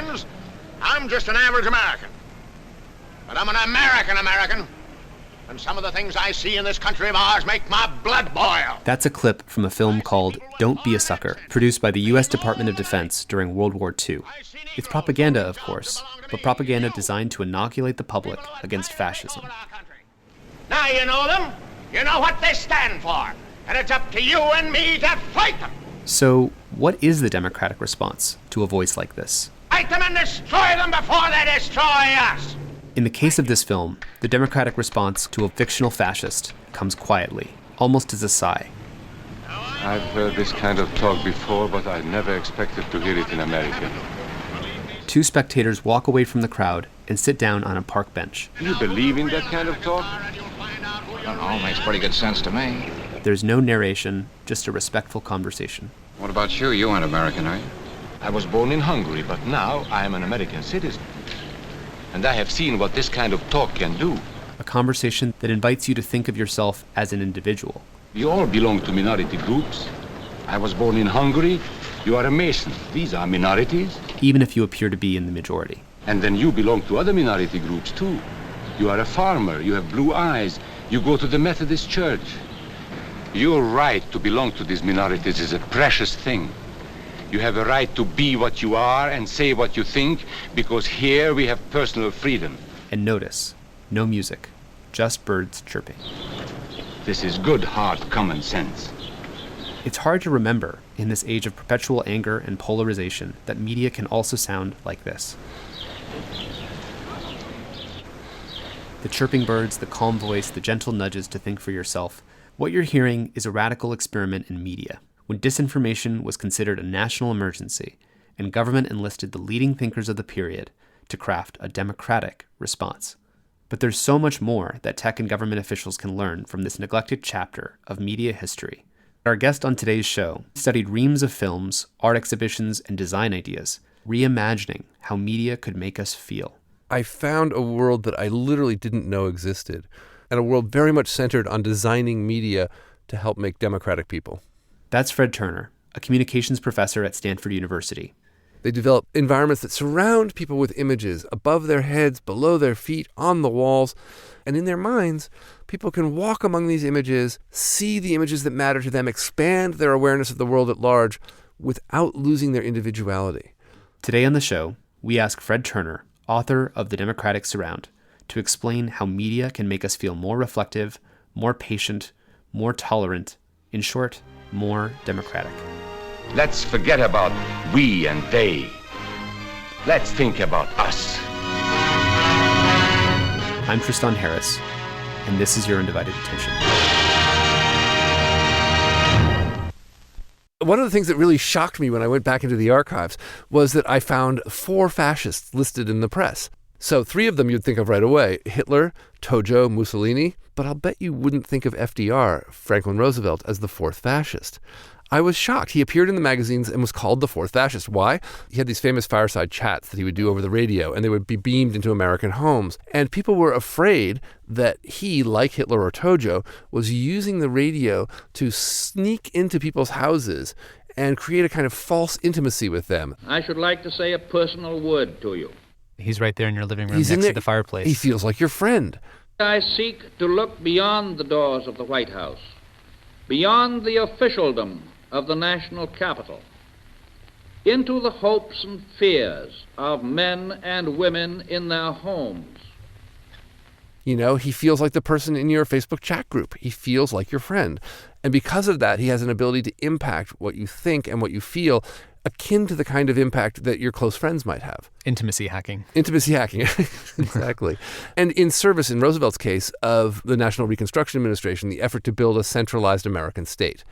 minds, I'm just an average American. But I'm an American. And some of the things I see in this country of ours make my blood boil. That's a clip from a film called Don't Be a Sucker, produced by the U.S. Department of Defense during World War II. It's propaganda, of course, but propaganda designed to inoculate the public against fascism. Now you know them, you know what they stand for, and it's up to you and me to fight them. So, what is the Democratic response to a voice like this? Fight them and destroy them before they destroy us. In the case of this film, the Democratic response to a fictional fascist comes quietly, almost as a sigh. I've heard this kind of talk before, but I never expected to hear it in America. Two spectators walk away from the crowd and sit down on a park bench. Do you believe in that kind of talk? I don't know, makes pretty good sense to me. There's no narration, just a respectful conversation. What about you? You aren't American, are you? I was born in Hungary, but now I am an American citizen. And I have seen what this kind of talk can do. A conversation that invites you to think of yourself as an individual. We all belong to minority groups. I was born in Hungary. You are a Mason. These are minorities. Even if you appear to be in the majority. And then you belong to other minority groups too. You are a farmer. You have blue eyes. You go to the Methodist Church. Your right to belong to these minorities is a precious thing. You have a right to be what you are and say what you think, because here we have personal freedom. And notice, no music, just birds chirping. This is good, hard common sense. It's hard to remember, in this age of perpetual anger and polarization, that media can also sound like this. The chirping birds, the calm voice, the gentle nudges to think for yourself. What you're hearing is a radical experiment in media, when disinformation was considered a national emergency, and government enlisted the leading thinkers of the period to craft a democratic response. But there's so much more that tech and government officials can learn from this neglected chapter of media history. Our guest on today's show studied reams of films, art exhibitions, and design ideas, reimagining how media could make us feel. I found a world that I literally didn't know existed, and a world very much centered on designing media to help make democratic people. That's Fred Turner, a communications professor at Stanford University. They develop environments that surround people with images above their heads, below their feet, on the walls. And in their minds, people can walk among these images, see the images that matter to them, expand their awareness of the world at large without losing their individuality. Today on the show, we ask Fred Turner, author of The Democratic Surround, to explain how media can make us feel more reflective, more patient, more tolerant, in short, more democratic. Let's forget about we and they. Let's think about us. I'm Tristan Harris, and this is Your Undivided Attention. One of the things that really shocked me when I went back into the archives was that I found 4 fascists listed in the press. So 3 of them you'd think of right away, Hitler, Tojo, Mussolini, but I'll bet you wouldn't think of FDR, Franklin Roosevelt, as the 4th fascist. I was shocked. He appeared in the magazines and was called the 4th fascist. Why? He had these famous fireside chats that he would do over the radio, and they would be beamed into American homes. And people were afraid that he, like Hitler or Tojo, was using the radio to sneak into people's houses and create a kind of false intimacy with them. I should like to say a personal word to you. He's right there in your living room He's next to the fireplace. He feels like your friend. I seek to look beyond the doors of the White House, beyond the officialdom of the national capital, into the hopes and fears of men and women in their homes. You know, he feels like the person in your Facebook chat group. He feels like your friend. And because of that, he has an ability to impact what you think and what you feel, akin to the kind of impact that your close friends might have. Intimacy hacking. Intimacy hacking, exactly. And in service, in Roosevelt's case, of the National Reconstruction Administration, the effort to build a centralized American state.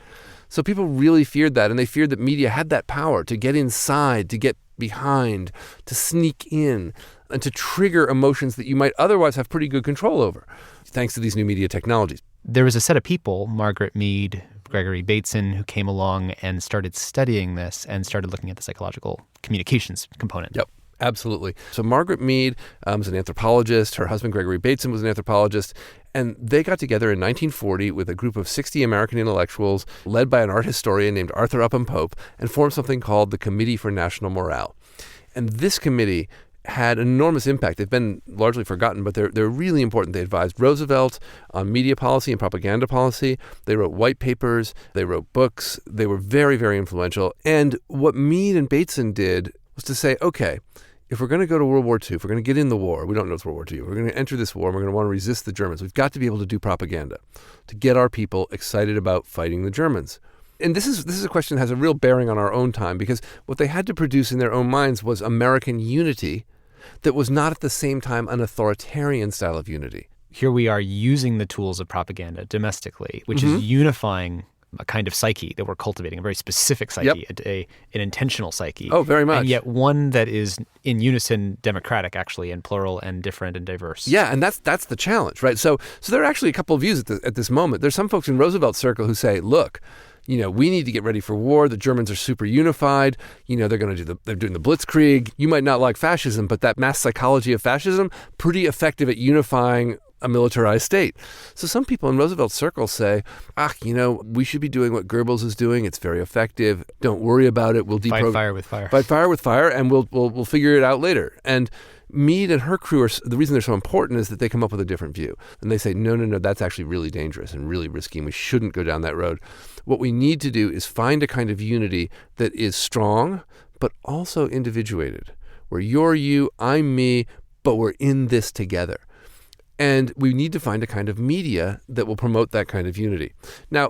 So people really feared that, and they feared that media had that power to get inside, to get behind, to sneak in, and to trigger emotions that you might otherwise have pretty good control over, thanks to these new media technologies. There was a set of people, Margaret Mead, Gregory Bateson, who came along and started studying this and started looking at the psychological communications component. Yep. Absolutely. So Margaret Mead was an anthropologist. Her husband, Gregory Bateson, was an anthropologist. And they got together in 1940 with a group of 60 American intellectuals led by an art historian named Arthur Upham Pope and formed something called the Committee for National Morale. And this committee had enormous impact. They've been largely forgotten, but they're really important. They advised Roosevelt on media policy and propaganda policy. They wrote white papers. They wrote books. They were very, very influential. And what Mead and Bateson did was to say, okay, if we're going to go to World War II, if we're going to get in the war, we don't know it's World War II, we're going to enter this war, and we're going to want to resist the Germans. We've got to be able to do propaganda to get our people excited about fighting the Germans. And this is a question that has a real bearing on our own time, because what they had to produce in their own minds was American unity that was not at the same time an authoritarian style of unity. Here we are using the tools of propaganda domestically, which is unifying a kind of psyche that we're cultivating, a very specific psyche, an intentional psyche. Oh, very much. And yet one that is in unison democratic, actually, and plural and different and diverse. Yeah, and that's the challenge, right? So there are actually a couple of views at this moment. There's some folks in Roosevelt's circle who say, look, we need to get ready for war. The Germans are super unified. They're doing the Blitzkrieg. You might not like fascism, but that mass psychology of fascism, pretty effective at unifying a militarized state. So some people in Roosevelt's circle say, we should be doing what Goebbels is doing. It's very effective. Don't worry about it. We'll fight fire with fire. Fight fire with fire, and we'll figure it out later. And Mead and her crew, the reason they're so important is that they come up with a different view. And they say, no, that's actually really dangerous and really risky, and we shouldn't go down that road. What we need to do is find a kind of unity that is strong, but also individuated, where you're you, I'm me, but we're in this together. And we need to find a kind of media that will promote that kind of unity. Now,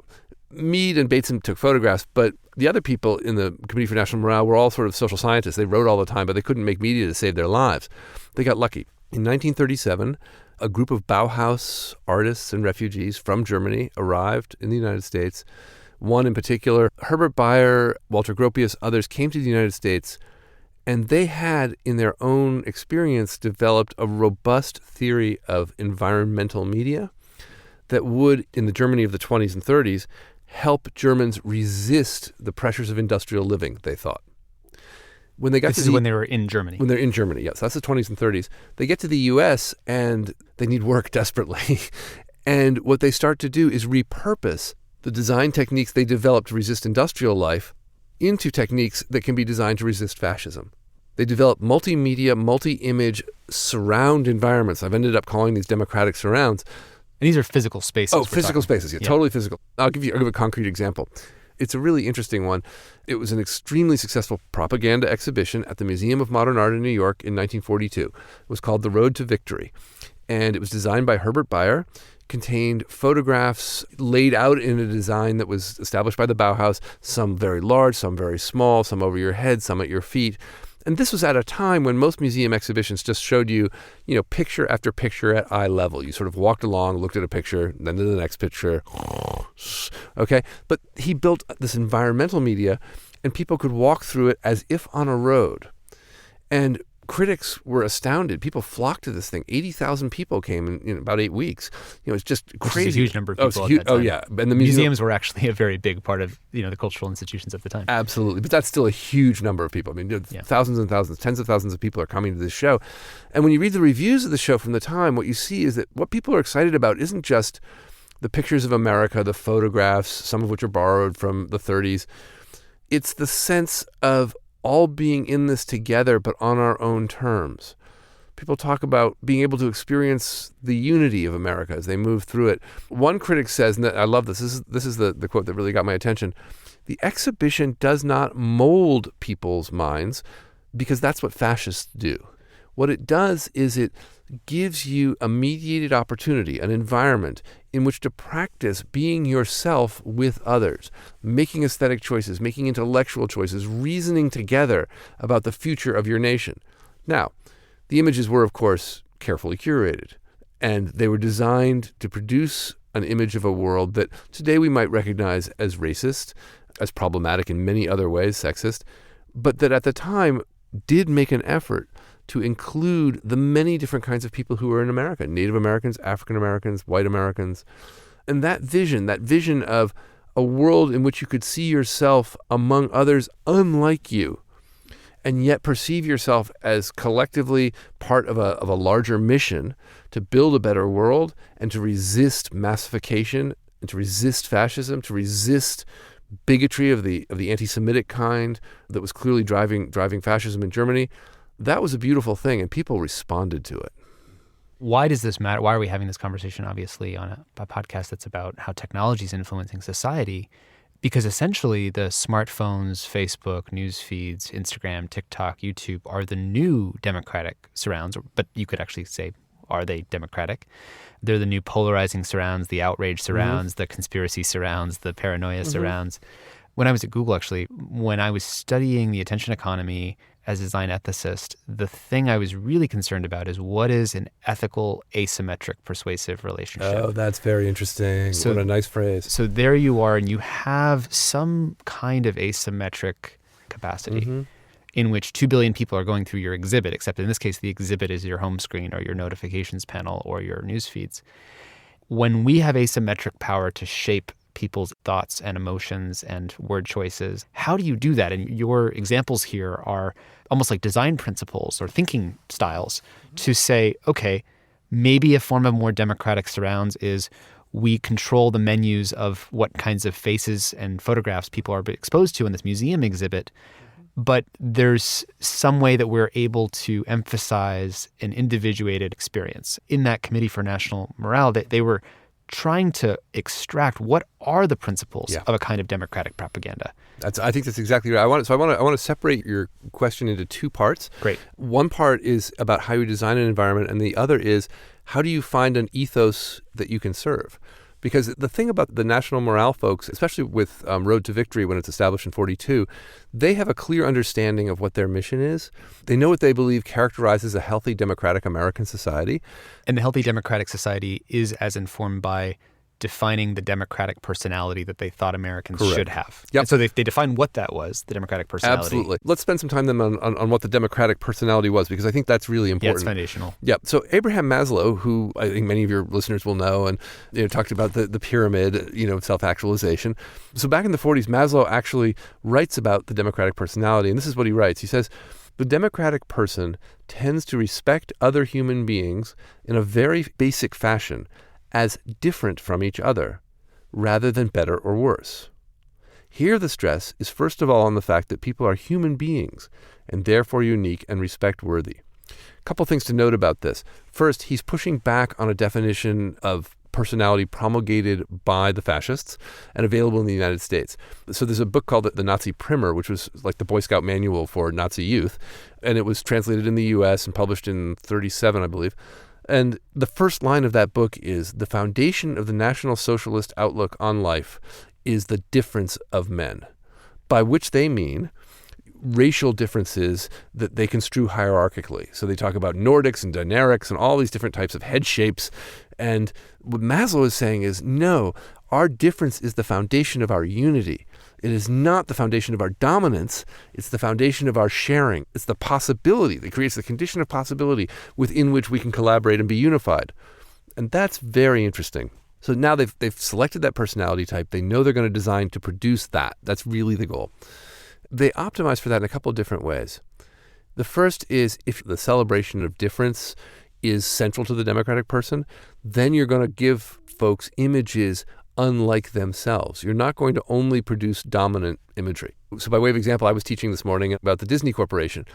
Mead and Bateson took photographs, but the other people in the Committee for National Morale were all sort of social scientists. They wrote all the time, but they couldn't make media to save their lives. They got lucky. In 1937, a group of Bauhaus artists and refugees from Germany arrived in the United States. One in particular, Herbert Bayer, Walter Gropius, others came to the United States, and they had, in their own experience, developed a robust theory of environmental media that would, in the Germany of the 20s and 30s, help Germans resist the pressures of industrial living, they thought. When they got This is when they were in Germany. When they're in Germany, yes. That's the 20s and 30s. They get to the U.S. and they need work desperately. And what they start to do is repurpose the design techniques they developed to resist industrial life into techniques that can be designed to resist fascism. They develop multimedia, multi-image surround environments. I've ended up calling these democratic surrounds. And these are physical spaces. Oh, physical spaces. Yeah, totally physical. I'll give a concrete example. It's a really interesting one. It was an extremely successful propaganda exhibition at the Museum of Modern Art in New York in 1942. It was called The Road to Victory. And it was designed by Herbert Bayer, contained photographs laid out in a design that was established by the Bauhaus, some very large, some very small, some over your head, some at your feet. And this was at a time when most museum exhibitions just showed you, picture after picture at eye level. You sort of walked along, looked at a picture, then to the next picture. Okay? But he built this environmental media, and people could walk through it as if on a road. And critics were astounded. People flocked to this thing. 80,000 people came in about 8 weeks. It's just crazy. It's a huge number of people at that time. Oh, yeah. And the museums were actually a very big part of the cultural institutions of the time. Absolutely. But that's still a huge number of people. Thousands and thousands, tens of thousands of people are coming to this show. And when you read the reviews of the show from the time, what you see is that what people are excited about isn't just the pictures of America, the photographs, some of which are borrowed from the 30s. It's the sense of all being in this together, but on our own terms. People talk about being able to experience the unity of America as they move through it. One critic says, and I love this, this is the quote that really got my attention, the exhibition does not mold people's minds because that's what fascists do. What it does is it gives you a mediated opportunity, an environment in which to practice being yourself with others, making aesthetic choices, making intellectual choices, reasoning together about the future of your nation. Now, the images were, of course, carefully curated, and they were designed to produce an image of a world that today we might recognize as racist, as problematic in many other ways, sexist, but that at the time did make an effort to include the many different kinds of people who are in America, Native Americans, African Americans, white Americans. And that vision of a world in which you could see yourself among others unlike you, and yet perceive yourself as collectively part of a larger mission to build a better world and to resist massification and to resist fascism, to resist bigotry of the anti-Semitic kind that was clearly driving fascism in Germany. that was a beautiful thing, and people responded to it. Why does this matter? Why are we having this conversation, obviously, on a podcast that's about how technology is influencing society? Because essentially the smartphones, Facebook, news feeds, Instagram, TikTok, YouTube are the new democratic surrounds, but you could actually say, are they democratic? They're the new polarizing surrounds, the outrage surrounds, the conspiracy surrounds, the paranoia surrounds. When I was at Google, actually, when I was studying the attention economy as a design ethicist, the thing I was really concerned about is what is an ethical, asymmetric, persuasive relationship. Oh, that's very interesting. So, what a nice phrase. So there you are, and you have some kind of asymmetric capacity in which 2 billion people are going through your exhibit, except in this case, the exhibit is your home screen or your notifications panel or your news feeds. When we have asymmetric power to shape people's thoughts and emotions and word choices, how do you do that? And your examples here are almost like design principles or thinking styles to say, okay, maybe a form of more democratic surrounds is we control the menus of what kinds of faces and photographs people are exposed to in this museum exhibit, but there's some way that we're able to emphasize an individuated experience. In that Committee for National Morale, they were trying to extract what are the principles of a kind of democratic propaganda. I think that's exactly right. I want to separate your question into two parts. Great. One part is about how you design an environment, and the other is how do you find an ethos that you can serve? Because the thing about the National Morale folks, especially with Road to Victory when it's established in 1942, they have a clear understanding of what their mission is. They know what they believe characterizes a healthy democratic American society. And the healthy democratic society is as informed by defining the democratic personality that they thought Americans should have. Yep. And so they defined what that was, the democratic personality. Absolutely. Let's spend some time then on what the democratic personality was, because I think that's really important. Yeah, it's foundational. Yeah. So Abraham Maslow, who I think many of your listeners will know, and talked about the pyramid, of self-actualization. So back in the 40s, Maslow actually writes about the democratic personality, and this is what he writes. He says, "The democratic person tends to respect other human beings in a very basic fashion as different from each other, rather than better or worse. Here the stress is first of all on the fact that people are human beings and therefore unique and respect-worthy." A couple things to note about this. First, he's pushing back on a definition of personality promulgated by the fascists and available in the United States. So there's a book called The Nazi Primer, which was like the Boy Scout manual for Nazi youth, and it was translated in the U.S. and published in 1937, I believe. And the first line of that book is, "The foundation of the National Socialist outlook on life is the difference of men," by which they mean racial differences that they construe hierarchically. So they talk about Nordics and Dinarics and all these different types of head shapes. And what Maslow is saying is, no, our difference is the foundation of our unity. It is not the foundation of our dominance. It's the foundation of our sharing. It's the possibility that creates the condition of possibility within which we can collaborate and be unified. And that's very interesting. So now they've selected that personality type. They know they're going to design to produce that. That's really the goal. They optimize for that in a couple of different ways. The first is if the celebration of difference is central to the democratic person, then you're going to give folks images unlike themselves. You're not going to only produce dominant imagery. So by way of example, I was teaching this morning about the Disney Corporation,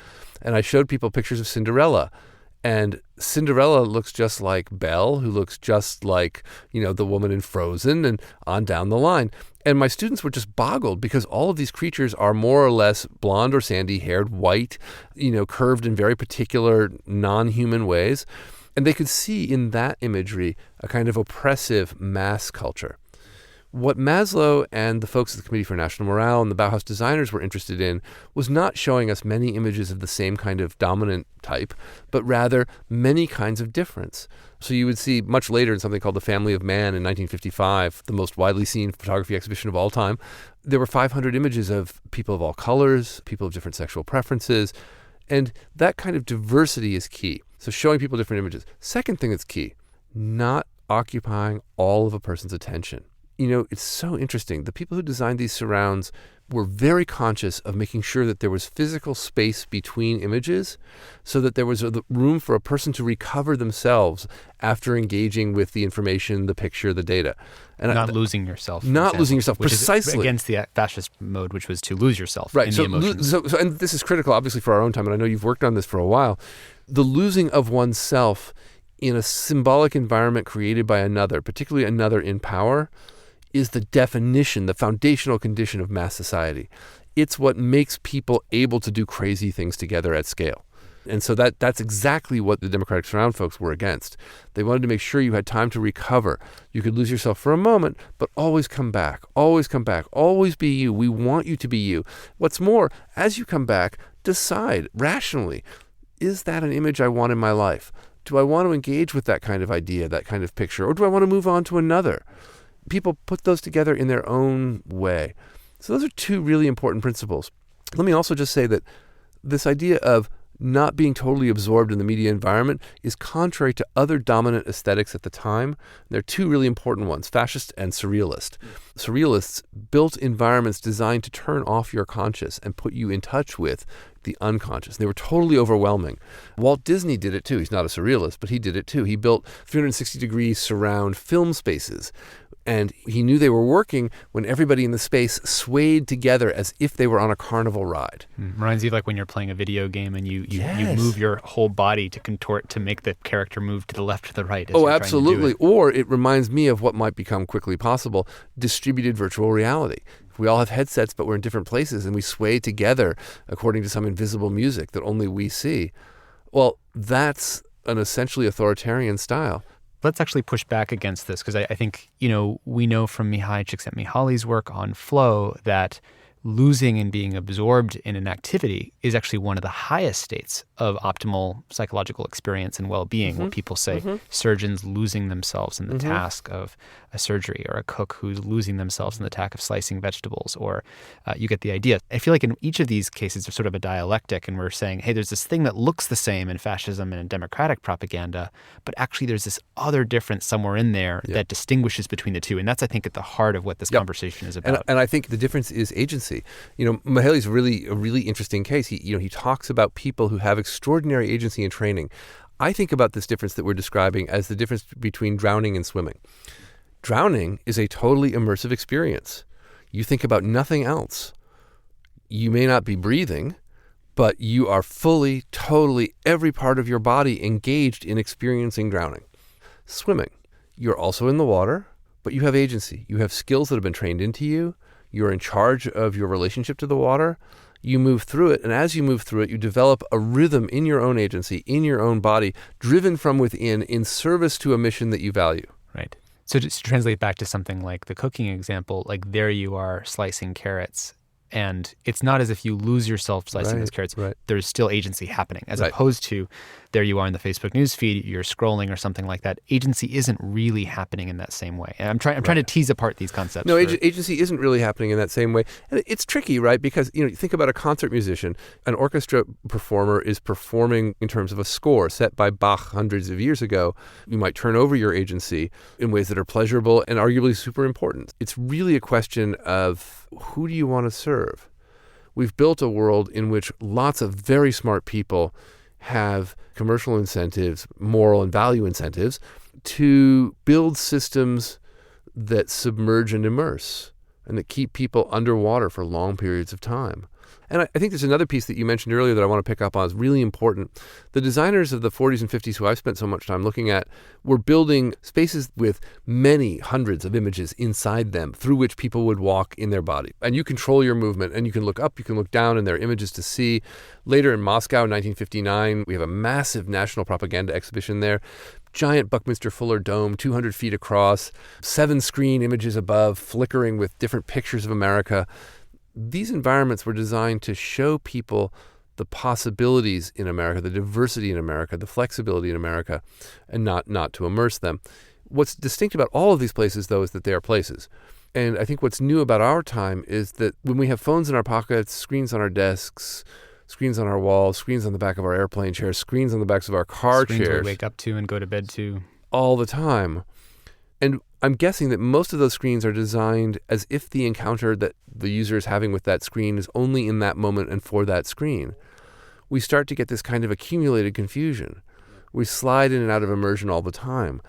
and I showed people pictures of Cinderella. And Cinderella looks just like Belle, who looks just like, the woman in Frozen, and on down the line. And my students were just boggled because all of these creatures are more or less blonde or sandy-haired, white, curved in very particular non-human ways. And they could see in that imagery a kind of oppressive mass culture. What Maslow and the folks at the Committee for National Morale and the Bauhaus designers were interested in was not showing us many images of the same kind of dominant type, but rather many kinds of difference. So you would see much later in something called The Family of Man in 1955, the most widely seen photography exhibition of all time, there were 500 images of people of all colors, people of different sexual preferences, and that kind of diversity is key. So showing people different images. Second thing that's key, not occupying all of a person's attention. it's so interesting. The people who designed these surrounds were very conscious of making sure that there was physical space between images so that there was room for a person to recover themselves after engaging with the information, the picture, the data. And not losing yourself. Not losing yourself, which precisely. Is against the fascist mode, which was to lose yourself right. in So, the emotions. so, and this is critical, obviously, for our own time, and I know you've worked on this for a while. The losing of oneself in a symbolic environment created by another, particularly another in power, is the definition, the foundational condition of mass society. It's what makes people able to do crazy things together at scale. And so that's exactly what the Democratic Surround folks were against. They wanted to make sure you had time to recover. You could lose yourself for a moment, but always come back, always come back, always be you. We want you to be you. What's more, as you come back, decide rationally, is that an image I want in my life? Do I want to engage with that kind of idea, that kind of picture, or do I want to move on to another? People put those together in their own way. So those are two really important principles. Let me also just say that this idea of not being totally absorbed in the media environment is contrary to other dominant aesthetics at the time. There are two really important ones, fascist and surrealist. Surrealists built environments designed to turn off your conscious and put you in touch with the unconscious. They were totally overwhelming. Walt Disney did it too. He's not a surrealist, but he did it too. He built 360-degree surround film spaces. And he knew they were working when everybody in the space swayed together as if they were on a carnival ride. Reminds you of like when you're playing a video game and you Yes. move your whole body to contort to make the character move to the left or the right. As Oh, you're trying to do absolutely. it. Or it reminds me of what might become quickly possible, distributed virtual reality. We all have headsets, but we're in different places and we sway together according to some invisible music that only we see. Well, that's an essentially authoritarian style. Let's actually push back against this because I think, we know from Mihai Csikszentmihalyi's work on flow that losing and being absorbed in an activity is actually one of the highest states of optimal psychological experience and well-being, where people say surgeons losing themselves in the task of a surgery, or a cook who's losing themselves in the task of slicing vegetables, or you get the idea. I feel like in each of these cases, there's sort of a dialectic, and we're saying, hey, there's this thing that looks the same in fascism and in democratic propaganda, but actually there's this other difference somewhere in there that distinguishes between the two. And that's, I think, at the heart of what this conversation is about. And I think the difference is agency. Mihaly's a really interesting case. He talks about people who have extraordinary agency and training. I think about this difference that we're describing as the difference between drowning and swimming. Drowning is a totally immersive experience. You think about nothing else. You may not be breathing, but you are fully, totally, every part of your body engaged in experiencing drowning. Swimming, you're also in the water, but you have agency. You have skills that have been trained into you. You're in charge of your relationship to the water. You move through it, and as you move through it, you develop a rhythm in your own agency, in your own body, driven from within in service to a mission that you value. Right. So just to translate back to something like the cooking example, like there you are slicing carrots, and it's not as if you lose yourself slicing those carrots. Right. There's still agency happening, as opposed to there you are in the Facebook news feed, you're scrolling or something like that. Agency isn't really happening in that same way. And I'm trying to tease apart these concepts. No, agency isn't really happening in that same way. And it's tricky, right? Because, you think about a concert musician. An orchestra performer is performing in terms of a score set by Bach hundreds of years ago. You might turn over your agency in ways that are pleasurable and arguably super important. It's really a question of who do you want to serve? We've built a world in which lots of very smart people have commercial incentives, moral and value incentives, to build systems that submerge and immerse and that keep people underwater for long periods of time. And I think there's another piece that you mentioned earlier that I want to pick up on is really important. The designers of the 40s and 50s who I've spent so much time looking at were building spaces with many hundreds of images inside them through which people would walk in their body. And you control your movement, and you can look up, you can look down, and there are images to see. Later in Moscow, 1959, we have a massive national propaganda exhibition there. Giant Buckminster Fuller dome, 200 feet across, 7 screen images above, flickering with different pictures of America. These environments were designed to show people the possibilities in America, the diversity in America, the flexibility in America, and not to immerse them. What's distinct about all of these places, though, is that they are places. And I think what's new about our time is that when we have phones in our pockets, screens on our desks, screens on our walls, screens on the back of our airplane chairs, screens on the backs of our car screens chairs. we wake up to and go to bed to. All the time. And I'm guessing that most of those screens are designed as if the encounter that the user is having with that screen is only in that moment and for that screen. We start to get this kind of accumulated confusion. We slide in and out of immersion all the time.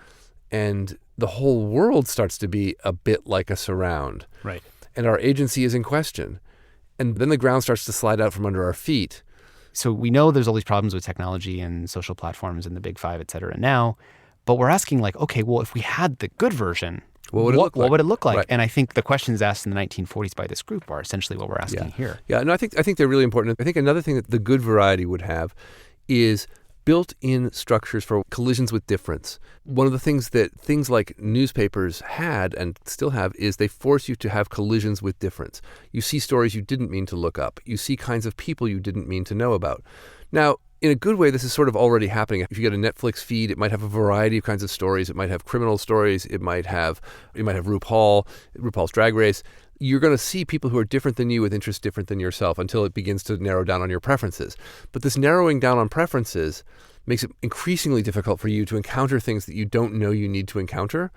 And the whole world starts to be a bit like a surround. Right. And our agency is in question. And then the ground starts to slide out from under our feet. So we know there's all these problems with technology and social platforms and the big five, et cetera, now. But we're asking like, okay, well, if we had the good version, what would it look like? Right. And I think the questions asked in the 1940s by this group are essentially what we're asking here. Yeah, and I think they're really important. I think another thing that the good variety would have is built-in structures for collisions with difference. One of the things that things like newspapers had and still have is they force you to have collisions with difference. You see stories you didn't mean to look up. You see kinds of people you didn't mean to know about. Now, in a good way, this is sort of already happening. If you get a Netflix feed, it might have a variety of kinds of stories. It might have criminal stories. It might have RuPaul's Drag Race. You're going to see people who are different than you with interests different than yourself until it begins to narrow down on your preferences. But this narrowing down on preferences makes it increasingly difficult for you to encounter things that you don't know you need to encounter.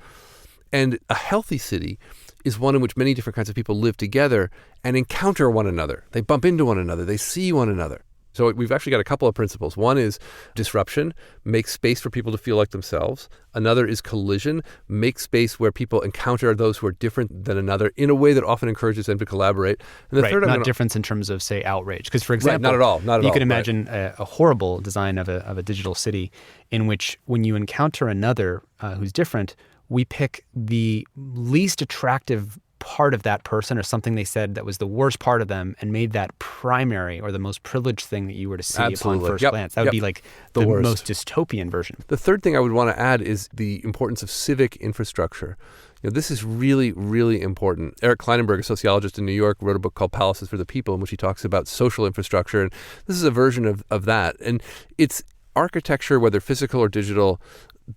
And a healthy city is one in which many different kinds of people live together and encounter one another. They bump into one another. They see one another. So we've actually got a couple of principles. One is disruption, make space for people to feel like themselves. Another is collision, make space where people encounter those who are different than another in a way that often encourages them to collaborate. And the third, not difference in terms of, say, outrage. Because, for example, not at all. You can imagine a horrible design of a digital city in which when you encounter another who's different, we pick the least attractive part of that person or something they said that was the worst part of them and made that primary or the most privileged thing that you were to see upon first glance. That would be like the most dystopian version. The third thing I would want to add is the importance of civic infrastructure. This is really, really important. Eric Kleinenberg, a sociologist in New York, wrote a book called Palaces for the People in which he talks about social infrastructure. And this is a version of that. And it's architecture, whether physical or digital,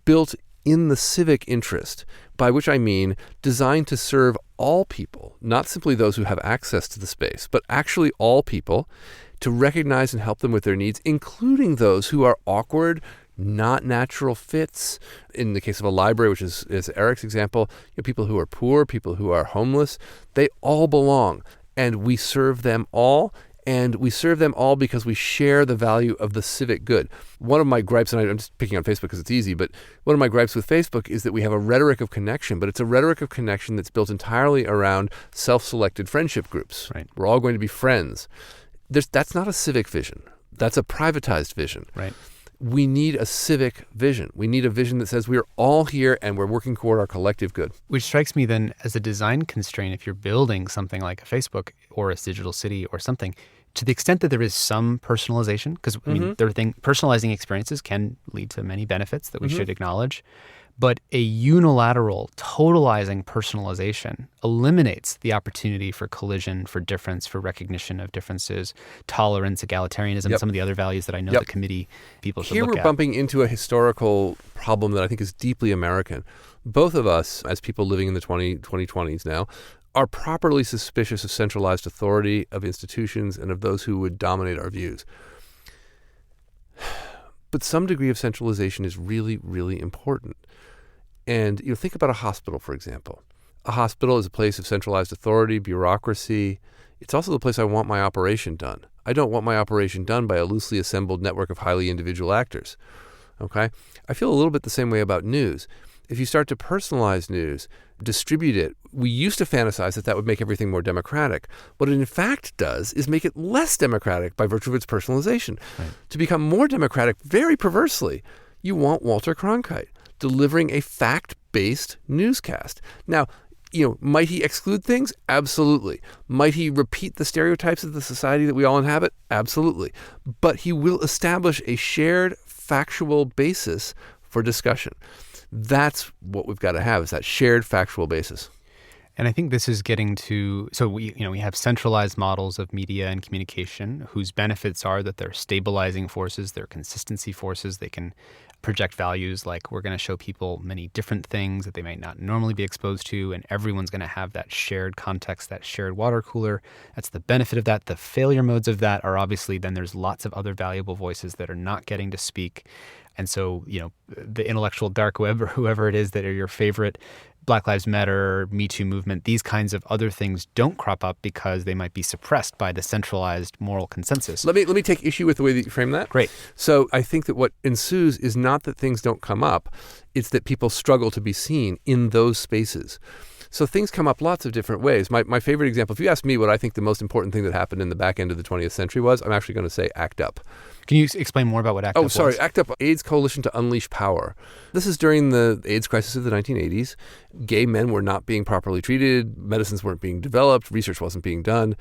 built in the civic interest, by which I mean designed to serve all people, not simply those who have access to the space, but actually all people, to recognize and help them with their needs, including those who are awkward, not natural fits. In the case of a library, which is Eric's example, people who are poor, people who are homeless, they all belong, and we serve them all. And we serve them all because we share the value of the civic good. One of my gripes, and I'm just picking on Facebook because it's easy, but one of my gripes with Facebook is that we have a rhetoric of connection, but it's a rhetoric of connection that's built entirely around self-selected friendship groups. Right. We're all going to be friends. That's not a civic vision. That's a privatized vision. Right. We need a civic vision. We need a vision that says we're all here and we're working toward our collective good. Which strikes me then as a design constraint if you're building something like a Facebook or a digital city or something, to the extent that there is some personalization, because personalizing experiences can lead to many benefits that we should acknowledge, but a unilateral, totalizing personalization eliminates the opportunity for collision, for difference, for recognition of differences, tolerance, egalitarianism, some of the other values that I know the committee people should look at. Here we're bumping into a historical problem that I think is deeply American. Both of us, as people living in the 2020s now, are properly suspicious of centralized authority, of institutions, and of those who would dominate our views. But some degree of centralization is really, really important. And think about a hospital, for example. A hospital is a place of centralized authority, bureaucracy. It's also the place I want my operation done. I don't want my operation done by a loosely assembled network of highly individual actors. Okay? I feel a little bit the same way about news. If you start to personalize news, distribute it, we used to fantasize that would make everything more democratic. What it in fact does is make it less democratic by virtue of its personalization. Right. To become more democratic, very perversely, you want Walter Cronkite delivering a fact-based newscast. Now, might he exclude things? Absolutely. Might he repeat the stereotypes of the society that we all inhabit? Absolutely. But he will establish a shared factual basis for discussion. That's what we've got to have, is that shared factual basis. And I think this is getting to, so we have centralized models of media and communication whose benefits are that they're stabilizing forces, they're consistency forces. They can project values like we're going to show people many different things that they might not normally be exposed to, and everyone's going to have that shared context, that shared water cooler. That's the benefit of that. The failure modes of that are obviously then there's lots of other valuable voices that are not getting to speak. And so, the intellectual dark web or whoever it is that are your favorite Black Lives Matter, Me Too movement, these kinds of other things don't crop up because they might be suppressed by the centralized moral consensus. Let me take issue with the way that you frame that. Great. So I think that what ensues is not that things don't come up, it's that people struggle to be seen in those spaces. So things come up lots of different ways. My favorite example, if you ask me what I think the most important thing that happened in the back end of the 20th century was, I'm actually going to say ACT UP. Can you explain more about what ACT UP was? ACT UP, AIDS Coalition to Unleash Power. This is during the AIDS crisis of the 1980s. Gay men were not being properly treated, medicines weren't being developed, research wasn't being done.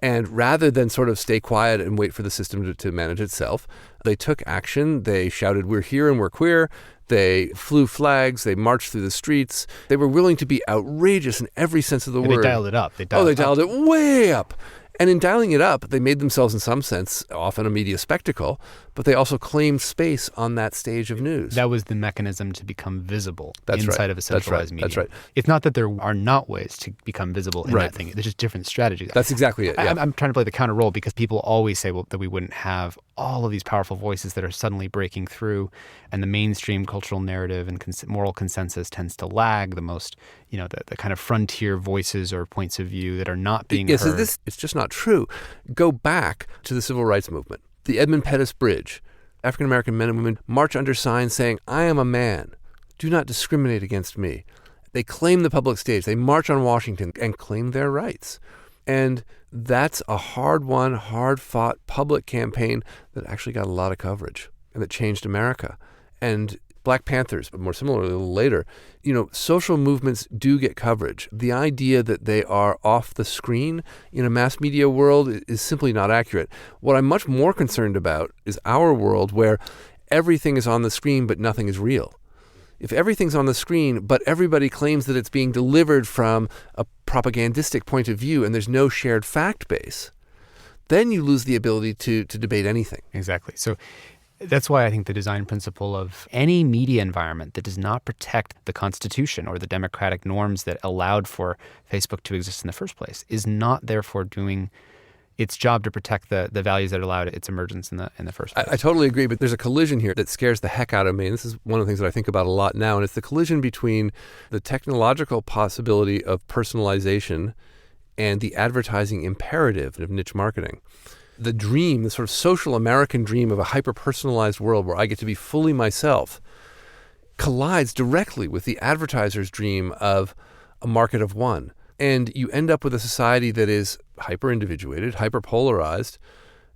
And rather than sort of stay quiet and wait for the system to manage itself, they took action. They shouted, "We're here and we're queer." They flew flags. They marched through the streets. They were willing to be outrageous in every sense of the word. They dialed it up. They dialed it way up. And in dialing it up, they made themselves, in some sense, often a media spectacle, but they also claimed space on that stage of news. That was the mechanism to become visible That's inside right. of a centralized media. That's right. It's not that there are not ways to become visible in that thing. There's just different strategies. That's exactly it. Yeah. I'm trying to play the counter role because people always say that we wouldn't have all of these powerful voices that are suddenly breaking through, and the mainstream cultural narrative and moral consensus tends to lag the most, the kind of frontier voices or points of view that are not being heard. So it's just not true. Go back to the civil rights movement. The Edmund Pettus Bridge. African-American men and women march under signs saying, "I am a man. Do not discriminate against me." They claim the public stage. They march on Washington and claim their rights. And that's a hard-won, hard-fought public campaign that actually got a lot of coverage and that changed America. And Black Panthers, but more similarly a little later, social movements do get coverage. The idea that they are off the screen in a mass media world is simply not accurate. What I'm much more concerned about is our world where everything is on the screen but nothing is real. If everything's on the screen, but everybody claims that it's being delivered from a propagandistic point of view and there's no shared fact base, then you lose the ability to debate anything. Exactly. So that's why I think the design principle of any media environment that does not protect the Constitution or the democratic norms that allowed for Facebook to exist in the first place is not therefore doing its job to protect the values that allowed its emergence in the first place. I totally agree, but there's a collision here that scares the heck out of me. And this is one of the things that I think about a lot now. And it's the collision between the technological possibility of personalization and the advertising imperative of niche marketing. The dream, the sort of social American dream of a hyper-personalized world where I get to be fully myself, collides directly with the advertiser's dream of a market of one. And you end up with a society that is hyper-individuated, hyper-polarized,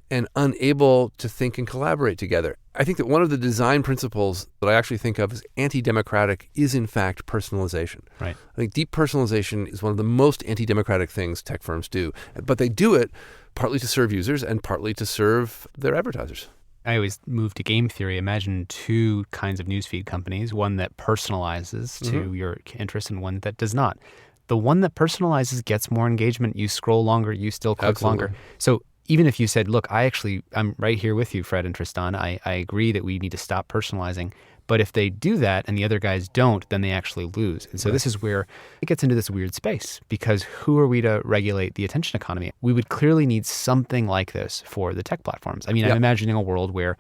and unable to think and collaborate together. I think that one of the design principles that I actually think of as anti-democratic is, in fact, personalization. Right. I think deep personalization is one of the most anti-democratic things tech firms do. But they do it partly to serve users and partly to serve their advertisers. I always move to game theory. Imagine two kinds of newsfeed companies, one that personalizes to your interests and one that does not. The one that personalizes gets more engagement. You scroll longer, you still click longer. So even if you said, look, I'm right here with you, Fred and Tristan. I agree that we need to stop personalizing. But if they do that and the other guys don't, then they actually lose. And so this is where it gets into this weird space, because who are we to regulate the attention economy? We would clearly need something like this for the tech platforms. I mean, I'm imagining a world where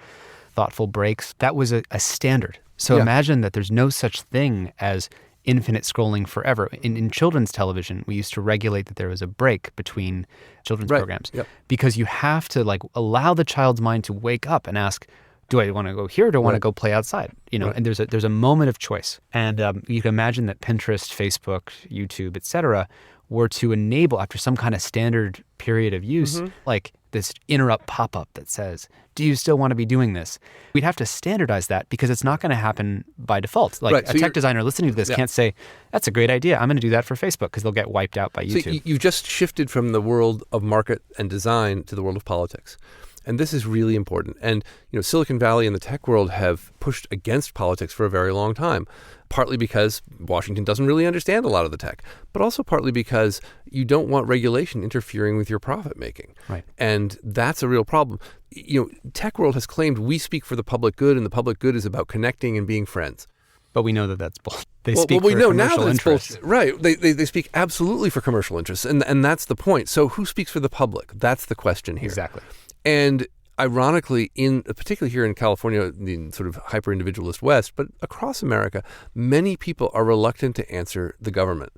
thoughtful breaks, that was a standard. So imagine that there's no such thing as infinite scrolling forever. In children's television, we used to regulate that there was a break between children's programs because you have to allow the child's mind to wake up and ask, do I want to go here or do I want to go play outside? And there's a moment of choice. And you can imagine that Pinterest, Facebook, YouTube, et cetera, were to enable, after some kind of standard period of use, like this interrupt pop-up that says, do you still want to be doing this? We'd have to standardize that because it's not going to happen by default. So a tech designer listening to this can't say, that's a great idea. I'm going to do that for Facebook because they'll get wiped out by YouTube. So you just shifted from the world of market and design to the world of politics. And this is really important. And Silicon Valley and the tech world have pushed against politics for a very long time, partly because Washington doesn't really understand a lot of the tech, but also partly because you don't want regulation interfering with your profit making. Right. And that's a real problem. Tech world has claimed we speak for the public good, and the public good is about connecting and being friends. But we know that that's bullshit. They speak for commercial now interests. Right. They speak absolutely for commercial interests. And that's the point. So who speaks for the public? That's the question here. Exactly. And ironically, particularly here in California, the sort of hyper-individualist West, but across America, many people are reluctant to answer the government.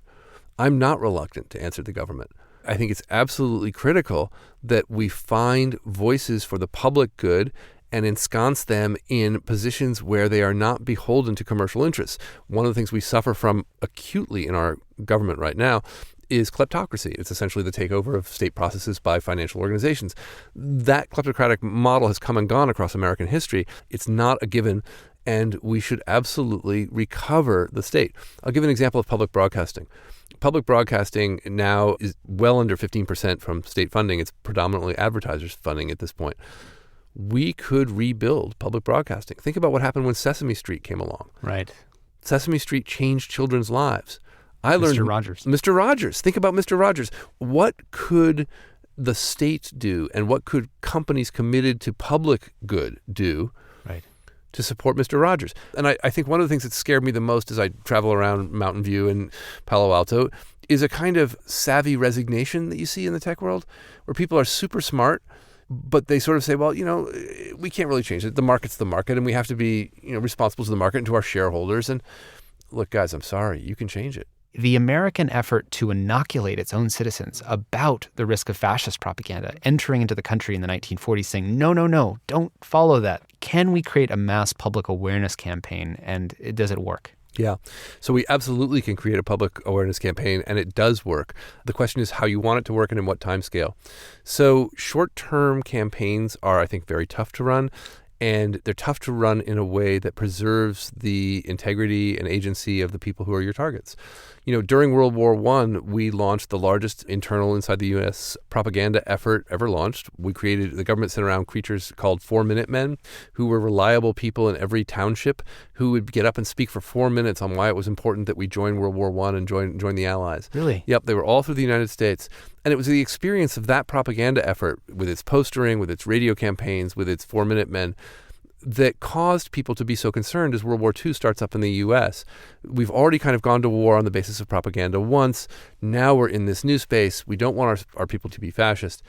I'm not reluctant to answer the government. I think it's absolutely critical that we find voices for the public good and ensconce them in positions where they are not beholden to commercial interests. One of the things we suffer from acutely in our government right now is kleptocracy. It's essentially the takeover of state processes by financial organizations. That kleptocratic model has come and gone across American history. It's not a given, and we should absolutely recover the state. I'll give an example of public broadcasting. Public broadcasting now is well under 15% from state funding. It's predominantly advertisers' funding at this point. We could rebuild public broadcasting. Think about what happened when Sesame Street came along. Right. Sesame Street changed children's lives. I learned Mr. Rogers. Mr. Rogers. Think about Mr. Rogers. What could the state do, and what could companies committed to public good do to support Mr. Rogers? And I think one of the things that scared me the most as I travel around Mountain View and Palo Alto is a kind of savvy resignation that you see in the tech world, where people are super smart, but they sort of say, well, we can't really change it. The market's the market, and we have to be responsible to the market and to our shareholders. And look, guys, I'm sorry, you can change it. The American effort to inoculate its own citizens about the risk of fascist propaganda entering into the country in the 1940s, saying, no, don't follow that. Can we create a mass public awareness campaign, and does it work? Yeah. So we absolutely can create a public awareness campaign, and it does work. The question is how you want it to work and in what time scale. So short-term campaigns are, I think, very tough to run. And they're tough to run in a way that preserves the integrity and agency of the people who are your targets. During World War I, we launched the largest internal inside the U.S. propaganda effort ever launched. The government sent around creatures called 4-Minute Men, who were reliable people in every township who would get up and speak for 4 minutes on why it was important that we join World War I and join the Allies. Really? Yep, they were all through the United States. And it was the experience of that propaganda effort, with its postering, with its radio campaigns, with its 4-Minute Men, that caused people to be so concerned as World War II starts up in the U.S. We've already kind of gone to war on the basis of propaganda once. Now we're in this new space. We don't want our people to be fascist.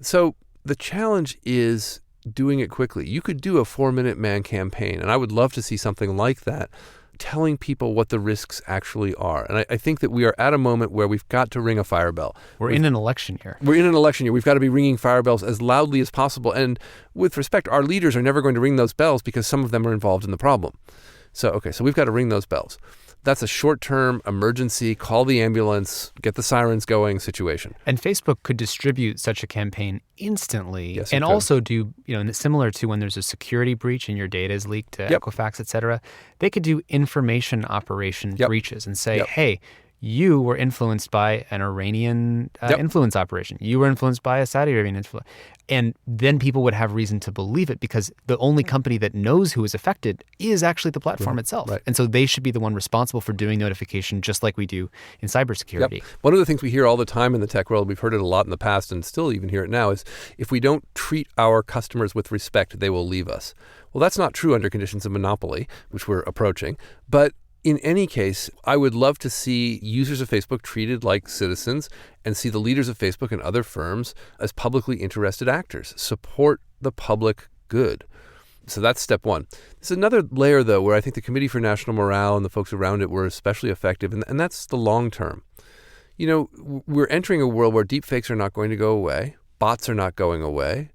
So the challenge is doing it quickly. You could do a 4-Minute Man campaign, and I would love to see something like that, telling people what the risks actually are. And I think that we are at a moment where we've got to ring a fire bell. We're in an election year. We're in an election year. We've got to be ringing fire bells as loudly as possible. And with respect, our leaders are never going to ring those bells because some of them are involved in the problem. So we've got to ring those bells. That's a short-term emergency, call the ambulance, get the sirens going situation. And Facebook could distribute such a campaign instantly, yes, and also do, similar to when there's a security breach and your data is leaked to Equifax, et cetera, they could do information operation breaches and say, hey, you were influenced by an Iranian influence operation. You were influenced by a Saudi Arabian influence. And then people would have reason to believe it because the only company that knows who is affected is actually the platform itself. Right. And so they should be the one responsible for doing notification, just like we do in cybersecurity. Yep. One of the things we hear all the time in the tech world, we've heard it a lot in the past and still even hear it now, is if we don't treat our customers with respect, they will leave us. Well, that's not true under conditions of monopoly, which we're approaching. But in any case, I would love to see users of Facebook treated like citizens and see the leaders of Facebook and other firms as publicly interested actors. Support the public good. So that's step one. There's another layer, though, where I think the Committee for National Morale and the folks around it were especially effective, and that's the long term. We're entering a world where deepfakes are not going to go away. Bots are not going away.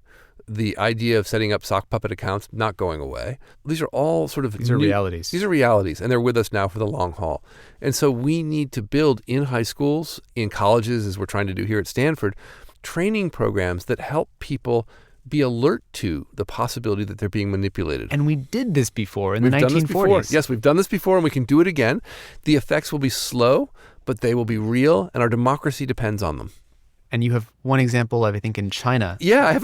The idea of setting up sock puppet accounts not going away. These are all sort of realities. These are realities, and they're with us now for the long haul. And so we need to build in high schools, in colleges, as we're trying to do here at Stanford, training programs that help people be alert to the possibility that they're being manipulated. And we did this before in the 1940s. Done this before. Yes, we've done this before, and we can do it again. The effects will be slow, but they will be real, and our democracy depends on them. And you have one example of, I think, in China. Yeah, I have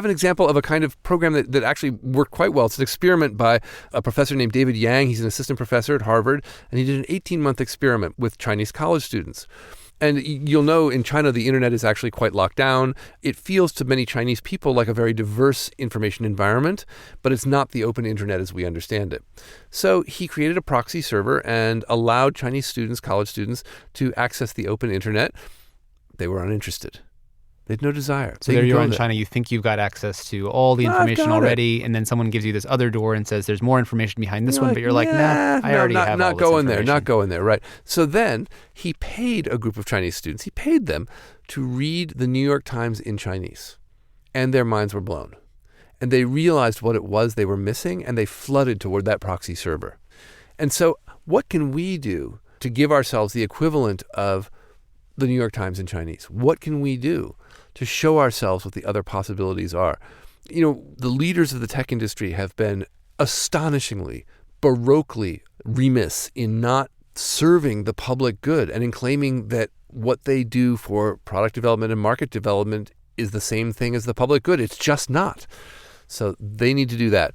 an example of a kind of program that actually worked quite well. It's an experiment by a professor named David Yang. He's an assistant professor at Harvard, and he did an 18-month experiment with Chinese college students. And you'll know in China, the internet is actually quite locked down. It feels to many Chinese people like a very diverse information environment, but it's not the open internet as we understand it. So he created a proxy server and allowed Chinese students, college students, to access the open internet. They were uninterested. They had no desire. So They there can you go are in there. China. You think you've got access to all the I've information got it. already, and then someone gives you this other door and says there's more information behind this You're one, but you're like, nah, I already have all not this going there, information. not going there, right? So then he paid a group of Chinese students. He paid them to read the New York Times in Chinese, and their minds were blown. And they realized what it was they were missing, and they flooded toward that proxy server. And so what can we do to give ourselves the equivalent of the New York Times in Chinese? What can we do to show ourselves what the other possibilities are? You know, the leaders of the tech industry have been astonishingly, baroquely remiss in not serving the public good and in claiming that what they do for product development and market development is the same thing as the public good. It's just not. So they need to do that.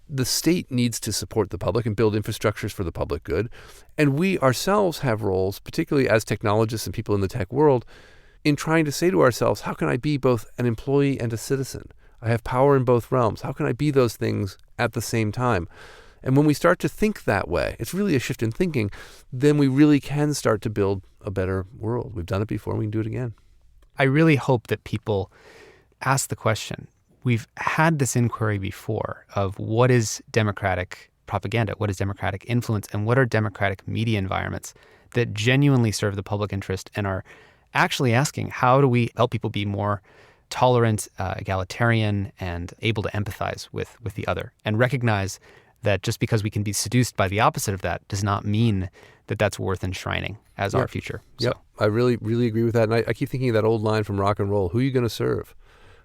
The state needs to support the public and build infrastructures for the public good. And we ourselves have roles, particularly as technologists and people in the tech world, in trying to say to ourselves, how can I be both an employee and a citizen? I have power in both realms. How can I be those things at the same time? And when we start to think that way, it's really a shift in thinking, then we really can start to build a better world. We've done it before, we can do it again. I really hope that people ask the question. We've had this inquiry before of what is democratic propaganda, what is democratic influence, and what are democratic media environments that genuinely serve the public interest and are actually asking, how do we help people be more tolerant, egalitarian, and able to empathize with the other, and recognize that just because we can be seduced by the opposite of that does not mean that that's worth enshrining as our future. Yep. I really, really agree with that. And I keep thinking of that old line from rock and roll, who are you going to serve?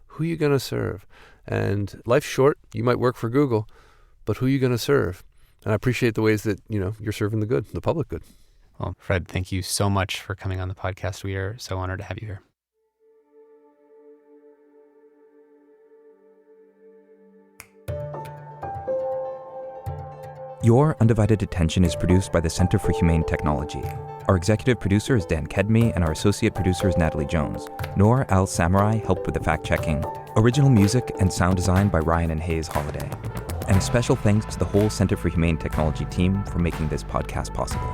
Who are you going to serve? And life's short. You might work for Google, but who are you going to serve? And I appreciate the ways that, you know, you're serving the good, the public good. Well, Fred, thank you so much for coming on the podcast. We are so honored to have you here. Your Undivided Attention is produced by the Center for Humane Technology. Our executive producer is Dan Kedmi, and our associate producer is Natalie Jones. Noor Al-Samurai helped with the fact-checking. Original music and sound design by Ryan and Hayes Holiday. And a special thanks to the whole Center for Humane Technology team for making this podcast possible.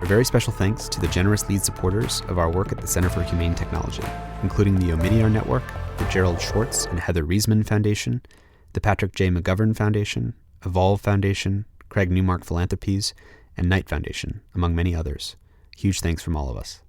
A very special thanks to the generous lead supporters of our work at the Center for Humane Technology, including the Omidyar Network, the Gerald Schwartz and Heather Reisman Foundation, the Patrick J. McGovern Foundation, Evolve Foundation, Craig Newmark Philanthropies, and Knight Foundation, among many others. Huge thanks from all of us.